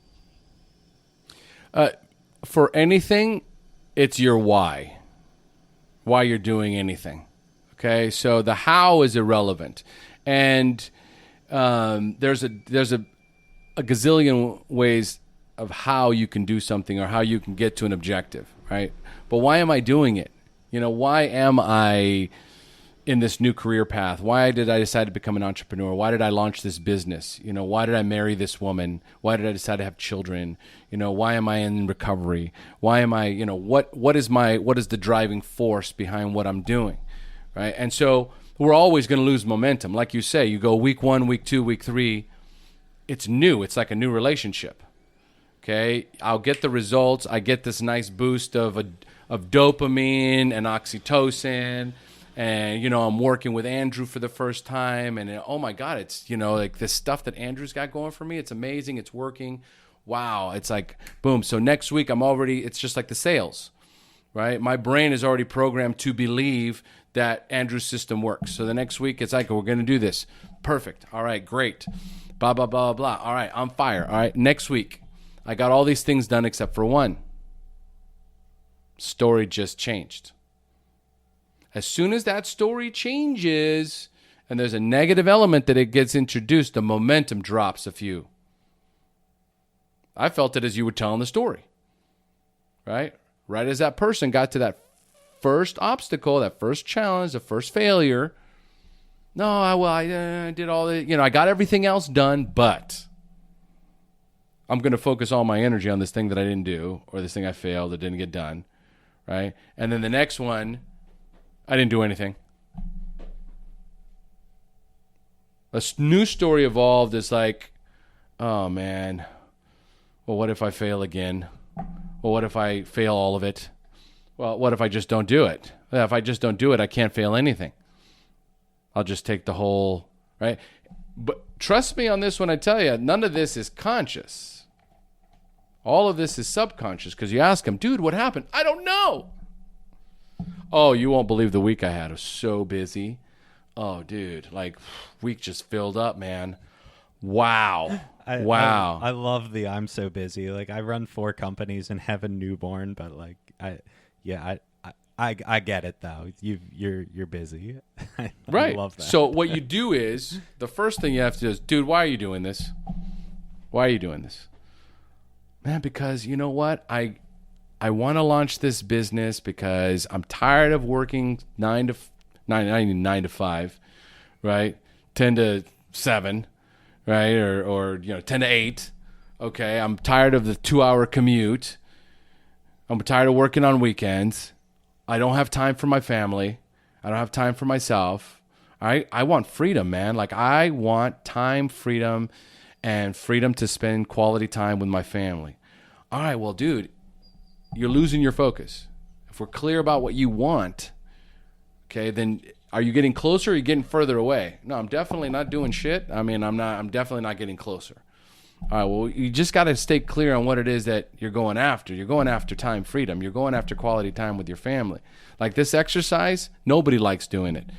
For anything, it's your why you're doing anything. Okay, so the how is irrelevant, and there's a gazillion ways of how you can do something or how you can get to an objective, right? But why am I doing it? Why am I in this new career path? Why did I decide to become an entrepreneur? Why did I launch this business? Why did I marry this woman? Why did I decide to have children? Why am I in recovery? Why am I, what is the driving force behind what I'm doing? Right? And so we're always going to lose momentum. Like you say, you go week 1, week 2, week 3, it's new. It's like a new relationship. Okay. I'll get the results. I get this nice boost of dopamine and oxytocin. And, I'm working with Andrew for the first time. And, oh, my God, it's, like this stuff that Andrew's got going for me. It's amazing. It's working. Wow. It's like, boom. So next week, it's just like the sales, right? My brain is already programmed to believe that Andrew's system works. So the next week, it's like, we're going to do this. Perfect. All right, great. Blah, blah, blah, blah. All right, I'm fire. All right, next week, I got all these things done except for one. Story just changed. As soon as that story changes and there's a negative element that it gets introduced, the momentum drops a few. I felt it as you were telling the story, right? Right as that person got to that first obstacle, that first challenge, the first failure. No, I did all the, I got everything else done, but I'm going to focus all my energy on this thing that I didn't do, or this thing I failed that didn't get done, right? And then the next one, I didn't do anything. A new story evolved is like, oh man, well, what if I fail again? Well, what if I fail all of it? Well, what if I just don't do it? Well, if I just don't do it, I can't fail anything. I'll just take the whole, right? But trust me on this when I tell you, none of this is conscious. All of this is subconscious because you ask him, dude, what happened? I don't know. Oh, you won't believe the week I had. I was so busy. Oh, dude, like week just filled up, man. Wow. Wow. I love the I'm so busy. Like I run 4 companies and have a newborn, but like I get it though. You're busy. Right. I love that. So what you do is the first thing you have to do is, dude, why are you doing this? Why are you doing this? Man, because you know what? I want to launch this business because I'm tired of working 9 to 5, right? 10 to 7, right? Or 10 to 8. Okay, I'm tired of the 2-hour commute. I'm tired of working on weekends. I don't have time for my family. I don't have time for myself. I want freedom, man. Like I want time, freedom, and freedom to spend quality time with my family. All right, well, dude, you're losing your focus. If we're clear about what you want, okay, then are you getting closer or are you getting further away? No, I'm definitely not doing shit. I mean, I'm definitely not getting closer. All right, well, you just got to stay clear on what it is that you're going after. You're going after time freedom. You're going after quality time with your family. Like this exercise, nobody likes doing it.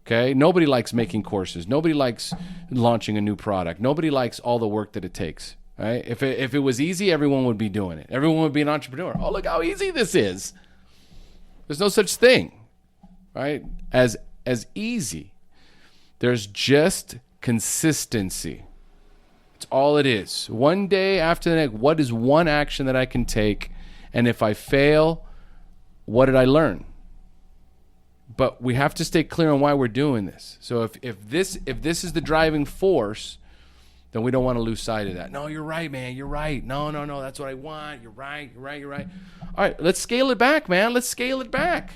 Okay? Nobody likes making courses. Nobody likes launching a new product. Nobody likes all the work that it takes. Right? If it was easy, everyone would be doing it. Everyone would be an entrepreneur. Oh, look how easy this is. There's no such thing, right? As easy. There's just consistency. It's all it is. One day after the next, what is one action that I can take? And if I fail, what did I learn? But we have to stay clear on why we're doing this. So if this is the driving force, then we don't want to lose sight of that. No, you're right, man. You're right. No, that's what I want. You're right. All right, let's scale it back, man. Let's scale it back.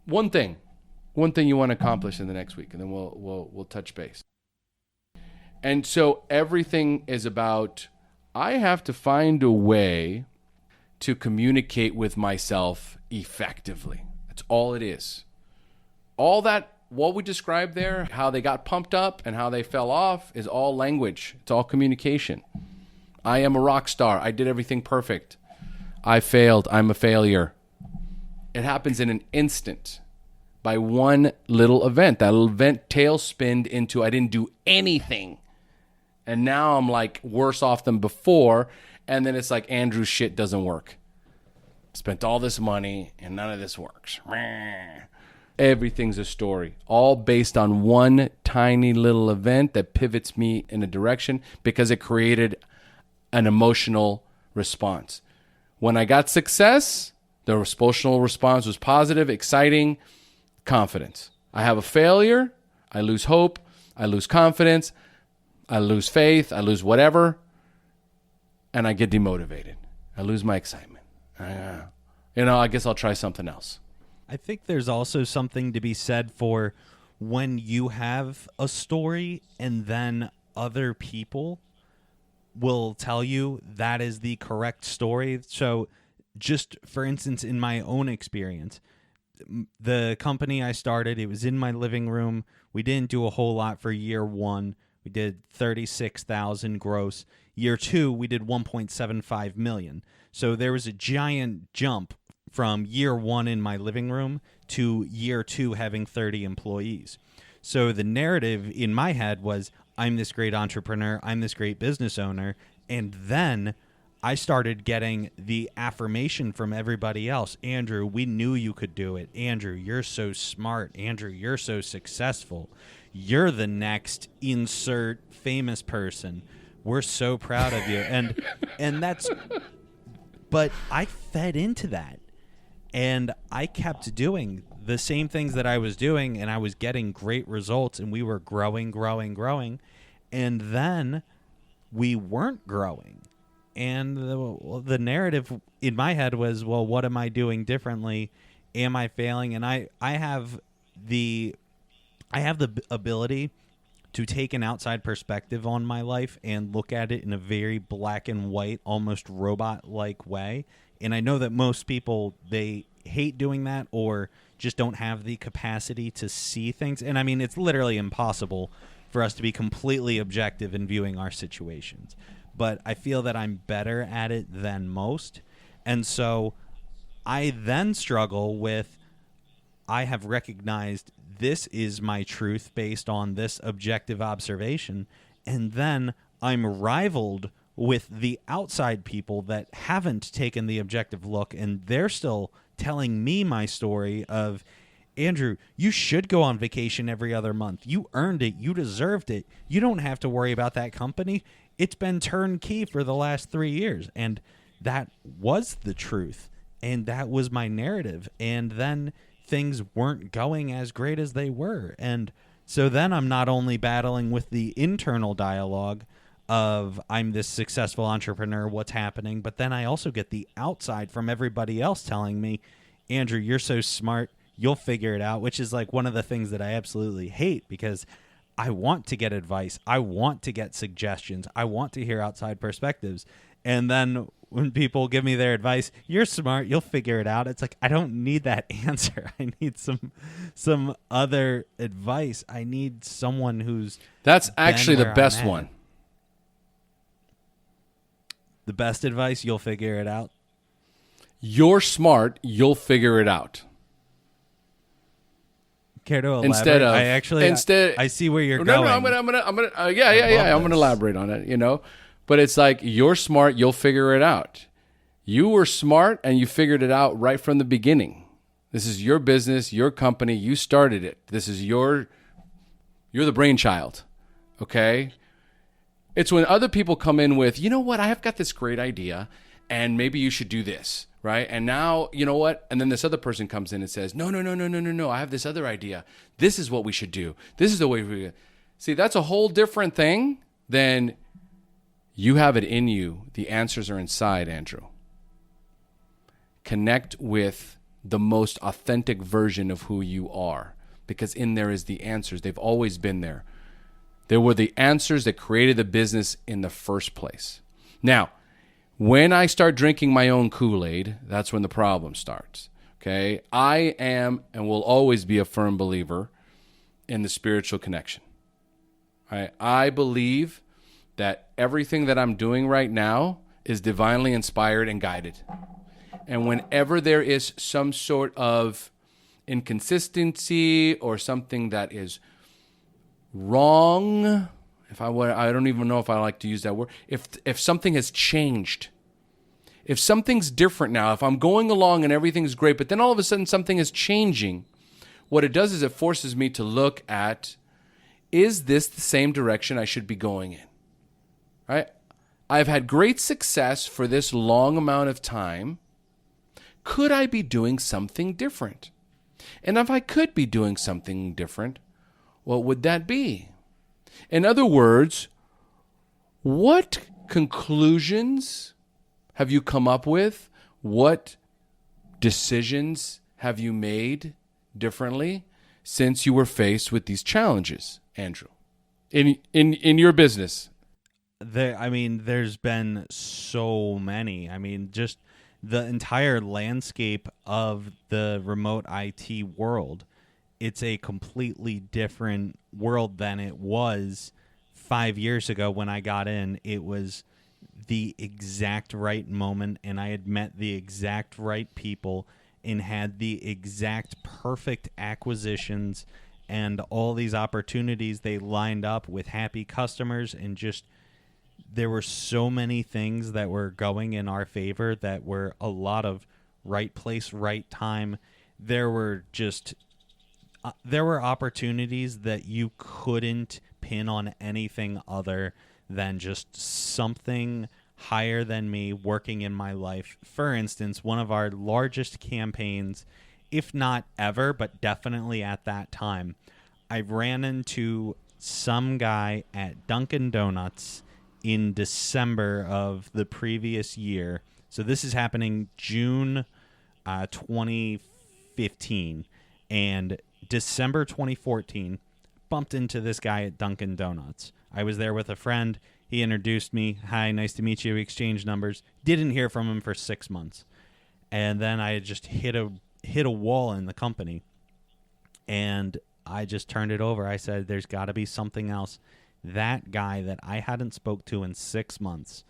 One thing you want to accomplish in the next week, and then we'll touch base. And so everything is about, I have to find a way to communicate with myself effectively. That's all it is. All that, what we described there, how they got pumped up and how they fell off, is all language. It's all communication. I am a rock star. I did everything perfect. I failed. I'm a failure. It happens in an instant by one little event. That little event tailspinned into I didn't do anything. And now I'm like worse off than before. And then it's like Andrew's shit doesn't work. Spent all this money and none of this works. Everything's a story, all based on one tiny little event that pivots me in a direction because it created an emotional response. When I got success, the emotional response was positive, exciting, confidence. I have a failure, I lose hope, I lose confidence, I lose faith, I lose whatever, and I get demotivated. I lose my excitement. I guess I'll try something else. I think there's also something to be said for when you have a story and then other people will tell you that is the correct story. So just for instance, in my own experience, the company I started, it was in my living room. We didn't do a whole lot for year 1. We did 36,000 gross. Year 2, we did 1.75 million. So there was a giant jump from year 1 in my living room to year 2 having 30 employees. So the narrative in my head was, I'm this great entrepreneur, I'm this great business owner, and then I started getting the affirmation from everybody else. Andrew, we knew you could do it. Andrew, you're so smart. Andrew, you're so successful. You're the next insert famous person. We're so proud of you. And that's, but I fed into that. And I kept doing the same things that I was doing, and I was getting great results, and we were growing. And then we weren't growing. And the narrative in my head was, well, what am I doing differently? Am I failing? And I have the ability to take an outside perspective on my life and look at it in a very black and white, almost robot-like way. And I know that most people, they hate doing that or just don't have the capacity to see things. And I mean, it's literally impossible for us to be completely objective in viewing our situations. But I feel that I'm better at it than most. And so I then struggle with, I have recognized this is my truth based on this objective observation. And then I'm rivaled with the outside people that haven't taken the objective look, and they're still telling me my story of, Andrew, you should go on vacation every other month. You earned it. You deserved it. You don't have to worry about that company. It's been turnkey for the last 3 years. And that was the truth. And that was my narrative. And then things weren't going as great as they were. And so then I'm not only battling with the internal dialogue of, I'm this successful entrepreneur, what's happening, but then I also get the outside from everybody else telling me, Andrew, you're so smart, you'll figure it out, which is like one of the things that I absolutely hate, because I want to get advice. I want to get suggestions. I want to hear outside perspectives. And then when people give me their advice, you're smart, you'll figure it out. It's like, I don't need that answer. I need some other advice. I need someone who's That's actually the best one. The best advice, you'll figure it out. You're smart, you'll figure it out. Care to elaborate? Instead of, I see where you're going. No, I'm gonna elaborate on it. You know, but it's like, you're smart, you'll figure it out. You were smart and you figured it out right from the beginning. This is your business, your company. You started it. This is you're the brainchild. Okay. It's when other people come in with, you know what, I have got this great idea, and maybe you should do this, right? And now, you know what? And then this other person comes in and says, no, I have this other idea. This is what we should do. This is the way we... See, that's a whole different thing than you have it in you. The answers are inside, Andrew. Connect with the most authentic version of who you are, because in there is the answers. They've always been there. There were the answers that created the business in the first place. Now, when I start drinking my own Kool-Aid, that's when the problem starts. Okay? I am and will always be a firm believer in the spiritual connection. Right? I believe that everything that I'm doing right now is divinely inspired and guided. And whenever there is some sort of inconsistency or something that is wrong, I don't even know if I like to use that word. If something has changed, if something's different now, if I'm going along and everything's great, but then all of a sudden something is changing, what it does is it forces me to look at, is this the same direction I should be going in? Right? I've had great success for this long amount of time. Could I be doing something different? And if I could be doing something different, what would that be? In other words, what conclusions have you come up with? What decisions have you made differently since you were faced with these challenges, Andrew, in your business? There's been so many. I mean, just the entire landscape of the remote IT world, it's a completely different world than it was 5 years ago when I got in. It was the exact right moment, and I had met the exact right people and had the exact perfect acquisitions and all these opportunities. They lined up with happy customers, and just there were so many things that were going in our favor that were a lot of right place, right time. There were opportunities that you couldn't pin on anything other than just something higher than me working in my life. For instance, one of our largest campaigns, if not ever, but definitely at that time, I ran into some guy at Dunkin' Donuts in December of the previous year. So this is happening June 2015. And December 2014, bumped into this guy at Dunkin' Donuts. I was there with a friend. He introduced me. Hi, nice to meet you. We exchanged numbers. Didn't hear from him for 6 months. And then I just hit a wall in the company. And I just turned it over. I said, there's got to be something else. That guy that I hadn't spoke to in 6 months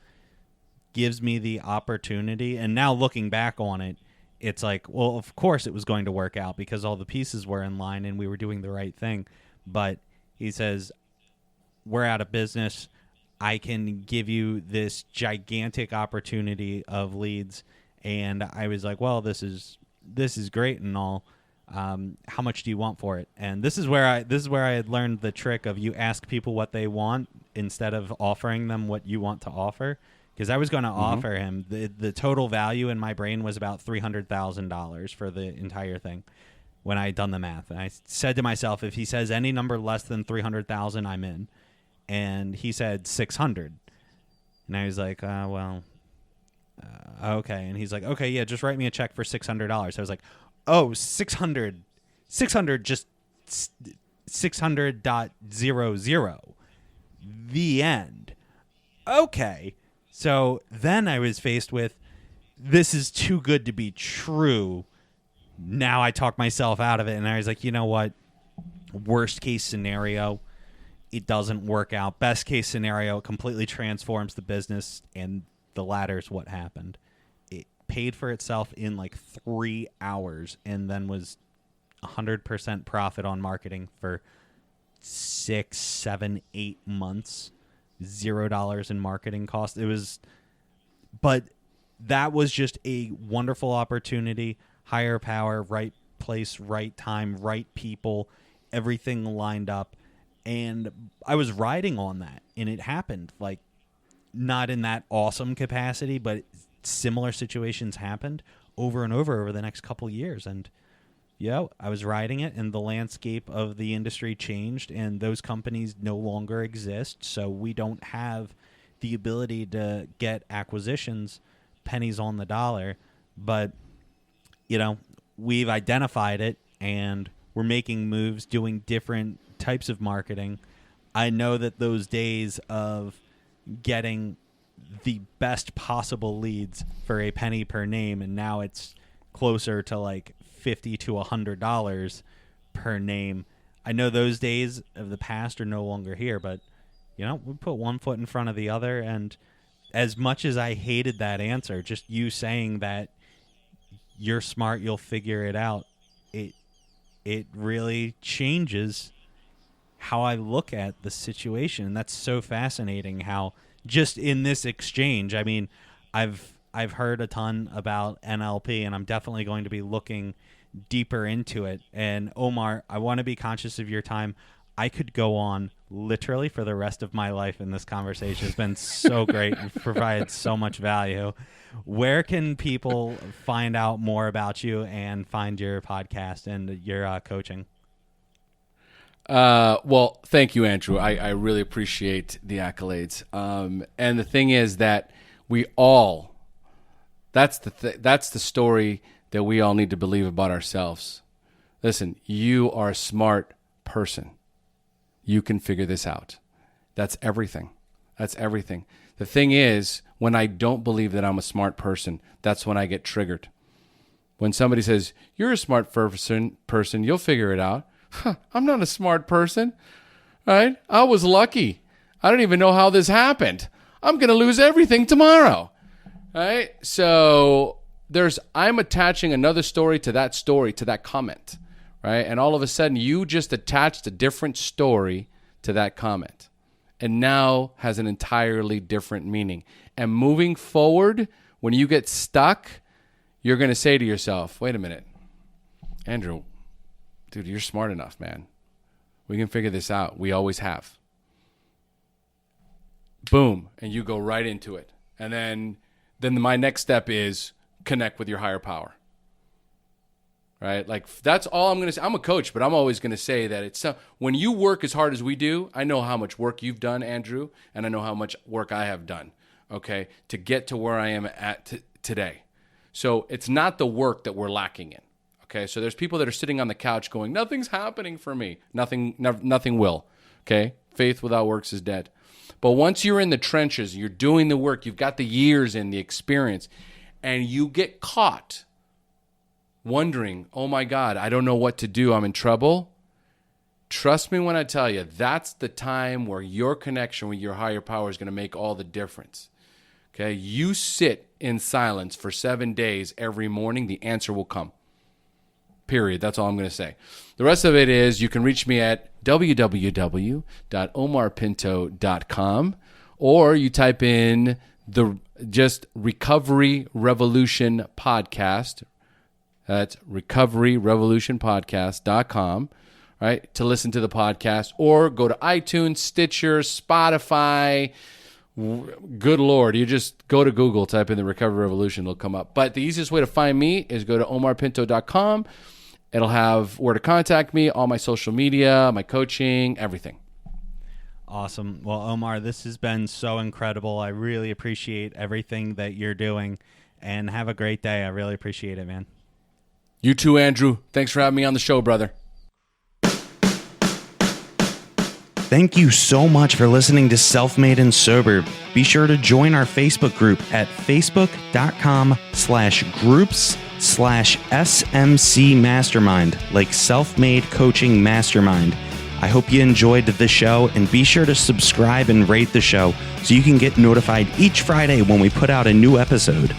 gives me the opportunity. And now looking back on it, it's like, well, of course it was going to work out because all the pieces were in line and we were doing the right thing. But he says, we're out of business. I can give you this gigantic opportunity of leads. And I was like, well, this is great and all. How much do you want for it? And this is where I had learned the trick of you ask people what they want instead of offering them what you want to offer. Because I was going to offer him the total value in my brain was about $300,000 for the entire thing when I had done the math. And I said to myself, if he says any number less than 300,000, I'm in. And he said 600. And I was like, okay. And he's like, okay, yeah, just write me a check for $600. I was like, oh, 600, just 600.00. The end. Okay. So then I was faced with, this is too good to be true. Now I talked myself out of it, and I was like, you know what? Worst case scenario, it doesn't work out. Best case scenario, it completely transforms the business, and the latter is what happened. It paid for itself in like 3 hours and then was 100% profit on marketing for 6, 7, 8 months. $0 in marketing cost. But that was just a wonderful opportunity. Higher power, right place, right time, right people, everything lined up. And I was riding on that, and it happened. Like, not in that awesome capacity, but similar situations happened over and over the next couple years. And I was riding it, and the landscape of the industry changed, and those companies no longer exist. So we don't have the ability to get acquisitions, pennies on the dollar. But, we've identified it, and we're making moves, doing different types of marketing. I know that those days of getting the best possible leads for a penny per name, and now it's closer to like $50 to $100 per name. I know those days of the past are no longer here, but we put one foot in front of the other. And as much as I hated that answer, just you saying that you're smart, you'll figure it out, it really changes how I look at the situation. And that's so fascinating how just in this exchange, I mean, I've heard a ton about NLP, and I'm definitely going to be looking deeper into it. And Omar, I want to be conscious of your time. I could go on literally for the rest of my life in this conversation. It's been so great. You've provided so much value. Where can people find out more about you and find your podcast and your coaching? Well, thank you, Andrew. I really appreciate the accolades. And the thing is that we all, that's the story that we all need to believe about ourselves. Listen, you are a smart person. You can figure this out. That's everything. The thing is, When I don't believe that I'm a smart person, that's when I get triggered. When somebody says, you're a smart person, you'll figure it out. I'm not a smart person, right? I was lucky. I don't even know how this happened. I'm going to lose everything tomorrow, right? So I'm attaching another story, to that comment, right? And all of a sudden, you just attached a different story to that comment, and now has an entirely different meaning. And moving forward, when you get stuck, you're going to say to yourself, wait a minute, Andrew, dude, you're smart enough, man. We can figure this out. We always have. Boom. And you go right into it. And then my next step is connect with your higher power. Right? Like, that's all I'm going to say. I'm a coach, but I'm always going to say that when you work as hard as we do, I know how much work you've done, Andrew, and I know how much work I have done, okay, to get to where I am at today. So it's not the work that we're lacking in, okay? So there's people that are sitting on the couch going, nothing's happening for me. Nothing will, okay? Faith without works is dead. But once you're in the trenches, you're doing the work, you've got the years and the experience, and you get caught wondering, oh my God, I don't know what to do, I'm in trouble. Trust me when I tell you, that's the time where your connection with your higher power is going to make all the difference. Okay, you sit in silence for 7 days every morning, the answer will come. Period. That's all I'm going to say. The rest of it is you can reach me at www.omarpinto.com, or you type in just Recovery Revolution Podcast. That's recoveryrevolutionpodcast.com, right, to listen to the podcast, or go to iTunes, Stitcher, Spotify. Good Lord, you just go to Google, type in the Recovery Revolution, it'll come up. But the easiest way to find me is go to omarpinto.com. It'll have where to contact me, all my social media, my coaching, everything. Awesome. Well, Omar, this has been so incredible. I really appreciate everything that you're doing, and have a great day. I really appreciate it, man. You too, Andrew. Thanks for having me on the show, brother. Thank you so much for listening to Self-Made and Sober. Be sure to join our Facebook group at facebook.com/groups/SMC Mastermind, like Self-Made Coaching Mastermind. I hope you enjoyed the show, and be sure to subscribe and rate the show so you can get notified each Friday when we put out a new episode.